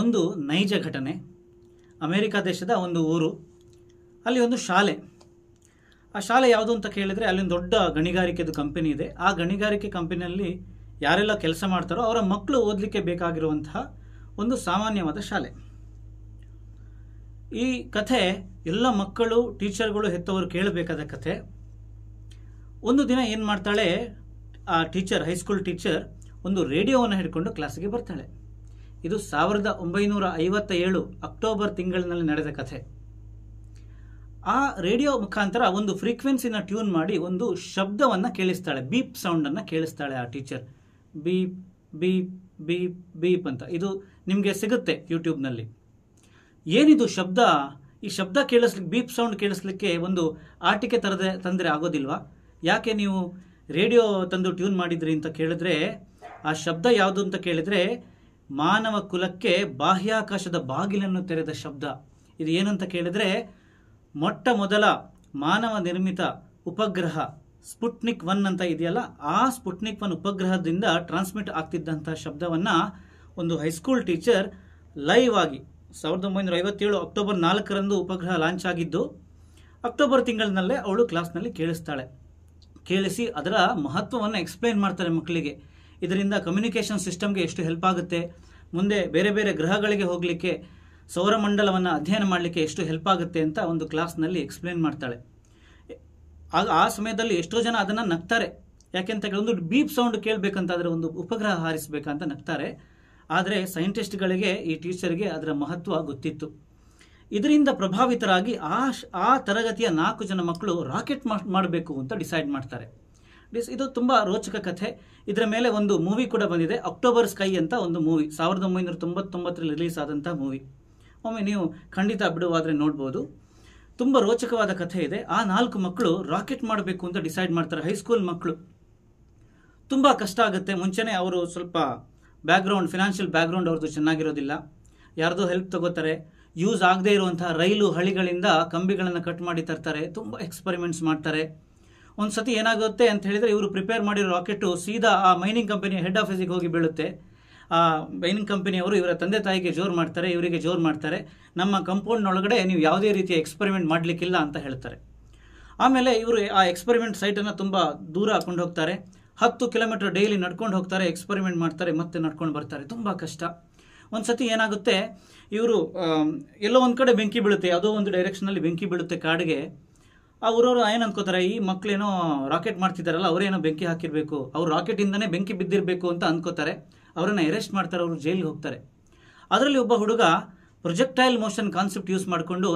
ಒಂದು ನೈಜ ಘಟನೆ. ಅಮೆರಿಕ ದೇಶದ ಒಂದು ಊರು, ಅಲ್ಲಿ ಒಂದು ಶಾಲೆ. ಆ ಶಾಲೆ ಯಾವುದು ಅಂತ ಕೇಳಿದರೆ ಅಲ್ಲಿ ಒಂದು ದೊಡ್ಡ ಗಣಿಗಾರಿಕೆದು ಕಂಪನಿ ಇದೆ. ಆ ಗಣಿಗಾರಿಕೆ ಕಂಪನಿಯಲ್ಲಿ ಯಾರೆಲ್ಲ ಕೆಲಸ ಮಾಡ್ತಾರೋ ಅವರ ಮಕ್ಕಳು ಓದಲಿಕ್ಕೆ ಬೇಕಾಗಿರುವಂತಹ ಒಂದು ಸಾಮಾನ್ಯವಾದ ಶಾಲೆ. ಈ ಕಥೆ ಎಲ್ಲ ಮಕ್ಕಳು, ಟೀಚರ್ಗಳು, ಹೆತ್ತವರು ಕೇಳಬೇಕಾದ ಕಥೆ. ಒಂದು ದಿನ ಏನು ಮಾಡ್ತಾಳೆ ಆ ಟೀಚರ್, ಹೈಸ್ಕೂಲ್ ಟೀಚರ್, ಒಂದು ರೇಡಿಯೋವನ್ನು ಹಿಡ್ಕೊಂಡು ಕ್ಲಾಸಿಗೆ ಬರ್ತಾಳೆ. ಇದು 1957 ಅಕ್ಟೋಬರ್ ತಿಂಗಳಿನಲ್ಲಿ ನಡೆದ ಕಥೆ. ಆ ರೇಡಿಯೋ ಮುಖಾಂತರ ಒಂದು ಫ್ರೀಕ್ವೆನ್ಸಿನ ಟ್ಯೂನ್ ಮಾಡಿ ಒಂದು ಶಬ್ದವನ್ನು ಕೇಳಿಸ್ತಾಳೆ, ಬೀಪ್ ಸೌಂಡನ್ನು ಕೇಳಿಸ್ತಾಳೆ ಆ teacher. Beep beep beep beep ಅಂತ. ಇದು ನಿಮಗೆ ಸಿಗುತ್ತೆ ಯೂಟ್ಯೂಬ್ನಲ್ಲಿ. ಏನಿದು ಶಬ್ದ? ಈ ಶಬ್ದ ಕೇಳಿಸ್ಲಿಕ್ಕೆ, ಬೀಪ್ ಸೌಂಡ್ ಕೇಳಿಸ್ಲಿಕ್ಕೆ ಒಂದು ಆಟಿಕೆ ತಂದರೆ ಆಗೋದಿಲ್ವಾ? ಯಾಕೆ ನೀವು ರೇಡಿಯೋ ತಂದು ಟ್ಯೂನ್ ಮಾಡಿದ್ರಿ ಅಂತ ಕೇಳಿದ್ರೆ, ಆ ಶಬ್ದ ಯಾವುದು ಅಂತ ಕೇಳಿದರೆ ಮಾನವ ಕುಲಕ್ಕೆ ಬಾಹ್ಯಾಕಾಶದ ಬಾಗಿಲನ್ನು ತೆರೆದ ಶಬ್ದ. ಇದು ಏನಂತ ಕೇಳಿದರೆ, ಮೊಟ್ಟ ಮೊದಲ ಮಾನವ ನಿರ್ಮಿತ ಉಪಗ್ರಹ ಸ್ಪುಟ್ನಿಕ್ 1 ಅಂತ ಇದೆಯಲ್ಲ, ಆ ಸ್ಪುಟ್ನಿಕ್ 1 ಉಪಗ್ರಹದಿಂದ ಟ್ರಾನ್ಸ್ಮಿಟ್ ಆಗ್ತಿದ್ದಂಥ ಶಬ್ದವನ್ನು ಒಂದು ಹೈಸ್ಕೂಲ್ ಟೀಚರ್ ಲೈವ್ ಆಗಿ 1957 ಅಕ್ಟೋಬರ್ 4ರಂದು ಉಪಗ್ರಹ ಲಾಂಚ್ ಆಗಿದ್ದು, ಅಕ್ಟೋಬರ್ ತಿಂಗಳಿನಲ್ಲೇ ಅವಳು ಕ್ಲಾಸ್ನಲ್ಲಿ ಕೇಳಿಸ್ತಾಳೆ. ಕೇಳಿಸಿ ಅದರ ಮಹತ್ವವನ್ನು ಎಕ್ಸ್ಪ್ಲೈನ್ ಮಾಡ್ತಾರೆ ಮಕ್ಕಳಿಗೆ. ಇದರಿಂದ ಕಮ್ಯುನಿಕೇಷನ್ ಸಿಸ್ಟಮ್ಗೆ ಎಷ್ಟು ಹೆಲ್ಪ್ ಆಗುತ್ತೆ, ಮುಂದೆ ಬೇರೆ ಬೇರೆ ಗ್ರಹಗಳಿಗೆ ಹೋಗಲಿಕ್ಕೆ, ಸೌರಮಂಡಲವನ್ನು ಅಧ್ಯಯನ ಮಾಡಲಿಕ್ಕೆ ಎಷ್ಟು ಹೆಲ್ಪ್ ಆಗುತ್ತೆ ಅಂತ ಒಂದು ಕ್ಲಾಸ್ನಲ್ಲಿ ಎಕ್ಸ್ಪ್ಲೈನ್ ಮಾಡ್ತಾಳೆ. ಆಗ ಆ ಸಮಯದಲ್ಲಿ ಎಷ್ಟೋ ಜನ ಅದನ್ನು ನಗ್ತಾರೆ. ಯಾಕೆಂತ ಒಂದು ಬೀಪ್ ಸೌಂಡ್ ಕೇಳಬೇಕಂತಾದರೆ, ಒಂದು ಉಪಗ್ರಹ ಹಾರಿಸಬೇಕಂತ ನಗ್ತಾರೆ. ಆದರೆ ಸೈಂಟಿಸ್ಟ್ಗಳಿಗೆ, ಈ ಟೀಚರ್ಗೆ ಅದರ ಮಹತ್ವ ಗೊತ್ತಿತ್ತು. ಇದರಿಂದ ಪ್ರಭಾವಿತರಾಗಿ ಆ ತರಗತಿಯ 4 ಜನ ಮಕ್ಕಳು ರಾಕೆಟ್ ಮಾಡಬೇಕು ಅಂತ ಡಿಸೈಡ್ ಮಾಡ್ತಾರೆ. ಇದು ತುಂಬ ರೋಚಕ ಕಥೆ. ಇದರ ಮೇಲೆ ಒಂದು ಮೂವಿ ಕೂಡ ಬಂದಿದೆ, ಅಕ್ಟೋಬರ್ ಸ್ಕೈ ಅಂತ ಒಂದು ಮೂವಿ, 1999ರಲ್ಲಿ ರಿಲೀಸ್ ಆದಂಥ ಮೂವಿ. ಒಮ್ಮೆ ನೀವು ಖಂಡಿತ ಬಿಡುವಾದರೆ ನೋಡ್ಬೋದು. ತುಂಬ ರೋಚಕವಾದ ಕಥೆ ಇದೆ. ಆ 4 ಮಕ್ಕಳು ರಾಕೆಟ್ ಮಾಡಬೇಕು ಅಂತ ಡಿಸೈಡ್ ಮಾಡ್ತಾರೆ. ಹೈಸ್ಕೂಲ್ ಮಕ್ಕಳು. ತುಂಬ ಕಷ್ಟ ಆಗುತ್ತೆ. ಮುಂಚೆನೇ ಅವರು ಸ್ವಲ್ಪ ಬ್ಯಾಕ್ಗ್ರೌಂಡ್, ಫಿನಾನ್ಷಿಯಲ್ ಬ್ಯಾಕ್ಗ್ರೌಂಡ್ ಅವ್ರದ್ದು ಚೆನ್ನಾಗಿರೋದಿಲ್ಲ. ಯಾರ್ದೋ ಹೆಲ್ಪ್ ತಗೋತಾರೆ. ಯೂಸ್ ಆಗದೆ ಇರುವಂತಹ ರೈಲು ಹಳಿಗಳಿಂದ ಕಂಬಿಗಳನ್ನು ಕಟ್ ಮಾಡಿ ತರ್ತಾರೆ. ತುಂಬ ಎಕ್ಸ್ಪರಿಮೆಂಟ್ಸ್ ಮಾಡ್ತಾರೆ. ಒಂದು ಸತಿ ಏನಾಗುತ್ತೆ ಅಂತ ಹೇಳಿದರೆ, ಇವರು ಪ್ರಿಪೇರ್ ಮಾಡಿರೋ ರಾಕೆಟು ಸೀದಾ ಆ ಮೈನಿಂಗ್ ಕಂಪನಿಯ ಹೆಡ್ ಆಫೀಸಿಗೆ ಹೋಗಿ ಬೀಳುತ್ತೆ. ಆ ಮೈನಿಂಗ್ ಕಂಪನಿಯವರು ಇವರ ತಂದೆ ತಾಯಿಗೆ ಜೋರು ಮಾಡ್ತಾರೆ, ಇವರಿಗೆ ಜೋರು ಮಾಡ್ತಾರೆ, ನಮ್ಮ ಕಂಪೌಂಡ್ನೊಳಗಡೆ ನೀವು ಯಾವುದೇ ರೀತಿಯ ಎಕ್ಸ್ಪರಿಮೆಂಟ್ ಮಾಡಲಿಕ್ಕಿಲ್ಲ ಅಂತ ಹೇಳ್ತಾರೆ. ಆಮೇಲೆ ಇವರು ಆ ಎಕ್ಸ್ಪರಿಮೆಂಟ್ ಸೈಟನ್ನು ತುಂಬ ದೂರ ಹಾಕೊಂಡು ಹೋಗ್ತಾರೆ. 10 ಕಿಲೋಮೀಟರ್ ಡೈಲಿ ನಡ್ಕೊಂಡು ಹೋಗ್ತಾರೆ, ಎಕ್ಸ್ಪರಿಮೆಂಟ್ ಮಾಡ್ತಾರೆ, ಮತ್ತೆ ನಡ್ಕೊಂಡು ಬರ್ತಾರೆ. ತುಂಬ ಕಷ್ಟ. ಒಂದು ಸತಿ ಏನಾಗುತ್ತೆ, ಇವರು ಎಲ್ಲೋ ಒಂದು ಕಡೆ ಬೆಂಕಿ ಬೀಳುತ್ತೆ, ಯಾವುದೋ ಒಂದು ಡೈರೆಕ್ಷನಲ್ಲಿ ಬೆಂಕಿ ಬೀಳುತ್ತೆ ಕಾಡಿಗೆ. ಆ ಊರವರು ಏನು ಅನ್ಕೋತಾರೆ, ಈ ಮಕ್ಕಳೇನೋ ರಾಕೆಟ್ ಮಾಡ್ತಿದ್ದಾರಲ್ಲ, ಅವರೇನೋ ಬೆಂಕಿ ಹಾಕಿರಬೇಕು, ಅವ್ರು ರಾಕೆಟಿಂದನೇ ಬೆಂಕಿ ಬಿದ್ದಿರಬೇಕು ಅಂತ ಅನ್ಕೋತಾರೆ. ಅವರನ್ನು ಅರೆಸ್ಟ್ ಮಾಡ್ತಾರೆ, ಅವರು ಜೈಲಿಗೆ ಹೋಗ್ತಾರೆ. ಅದರಲ್ಲಿ ಒಬ್ಬ ಹುಡುಗ ಪ್ರೊಜೆಕ್ಟೈಲ್ ಮೋಷನ್ ಕಾನ್ಸೆಪ್ಟ್ ಯೂಸ್ ಮಾಡಿಕೊಂಡು,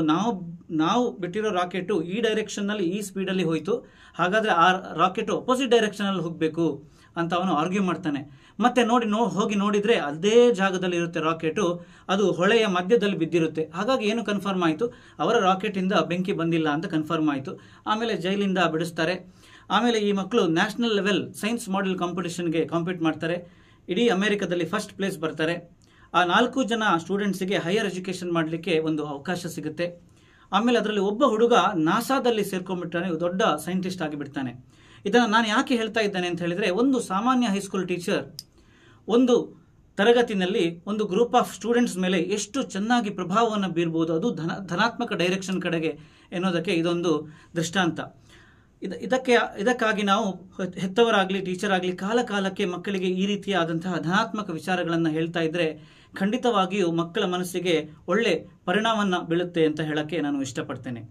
ನಾವು ಬಿಟ್ಟಿರೋ ರಾಕೆಟು ಈ ಡೈರೆಕ್ಷನ್ನಲ್ಲಿ ಈ ಸ್ಪೀಡಲ್ಲಿ ಹೋಯಿತು, ಹಾಗಾದರೆ ಆ ರಾಕೆಟು ಅಪೋಸಿಟ್ ಡೈರೆಕ್ಷನಲ್ಲಿ ಹೋಗಬೇಕು ಅಂತ ಅವನು ಆರ್ಗ್ಯೂ ಮಾಡ್ತಾನೆ. ಮತ್ತೆ ಹೋಗಿ ನೋಡಿದರೆ ಅದೇ ಜಾಗದಲ್ಲಿ ಇರುತ್ತೆ ರಾಕೆಟು, ಅದು ಹೊಳೆಯ ಮಧ್ಯದಲ್ಲಿ ಬಿದ್ದಿರುತ್ತೆ. ಹಾಗಾಗಿ ಏನು ಕನ್ಫರ್ಮ್ ಆಯಿತು, ಅವರ ರಾಕೆಟಿಂದ ಬೆಂಕಿ ಬಂದಿಲ್ಲ ಅಂತ ಕನ್ಫರ್ಮ್ ಆಯಿತು. ಆಮೇಲೆ ಜೈಲಿಂದ ಬಿಡಿಸ್ತಾರೆ. ಆಮೇಲೆ ಈ ಮಕ್ಕಳು ನ್ಯಾಷನಲ್ ಲೆವೆಲ್ ಸೈನ್ಸ್ ಮಾಡೆಲ್ ಕಾಂಪಿಟೇಷನ್ಗೆ ಕಾಂಪೀಟ್ ಮಾಡ್ತಾರೆ. ಇಡೀ ಅಮೆರಿಕದಲ್ಲಿ ಫಸ್ಟ್ ಪ್ಲೇಸ್ ಬರ್ತಾರೆ. ಆ 4 ಜನ ಸ್ಟೂಡೆಂಟ್ಸಿಗೆ ಹೈಯರ್ ಎಜುಕೇಷನ್ ಮಾಡಲಿಕ್ಕೆ ಒಂದು ಅವಕಾಶ ಸಿಗುತ್ತೆ. ಆಮೇಲೆ ಅದರಲ್ಲಿ ಒಬ್ಬ ಹುಡುಗ ನಾಸಾದಲ್ಲಿ ಸೇರ್ಕೊಂಡ್ಬಿಡ್ತಾನೆ, ದೊಡ್ಡ ಸೈಂಟಿಸ್ಟ್ ಆಗಿಬಿಡ್ತಾನೆ. ಇದನ್ನು ನಾನು ಯಾಕೆ ಹೇಳ್ತಾ ಇದ್ದೇನೆ ಅಂತ ಹೇಳಿದರೆ, ಒಂದು ಸಾಮಾನ್ಯ ಹೈಸ್ಕೂಲ್ ಟೀಚರ್ ಒಂದು ತರಗತಿನಲ್ಲಿ ಒಂದು ಗ್ರೂಪ್ ಆಫ್ ಸ್ಟೂಡೆಂಟ್ಸ್ ಮೇಲೆ ಎಷ್ಟು ಚೆನ್ನಾಗಿ ಪ್ರಭಾವವನ್ನು ಬೀರ್ಬೋದು, ಅದು ಧನಾತ್ಮಕ ಡೈರೆಕ್ಷನ್ ಕಡೆಗೆ ಎನ್ನೋದಕ್ಕೆ ಇದೊಂದು ದೃಷ್ಟಾಂತ. ಇದಕ್ಕಾಗಿ ನಾವು ಹೆತ್ತವರಾಗಲಿ, ಟೀಚರ್ ಆಗಲಿ ಕಾಲಕ್ಕೆ ಮಕ್ಕಳಿಗೆ ಈ ರೀತಿಯಾದಂತಹ ಧನಾತ್ಮಕ ವಿಚಾರಗಳನ್ನು ಹೇಳ್ತಾ ಇದ್ದರೆ ಖಂಡಿತವಾಗಿಯೂ ಮಕ್ಕಳ ಮನಸ್ಸಿಗೆ ಒಳ್ಳೆ ಪರಿಣಾಮವನ್ನು ಬೀಳುತ್ತೆ ಅಂತ ಹೇಳಕ್ಕೆ ನಾನು ಇಷ್ಟಪಡ್ತೇನೆ.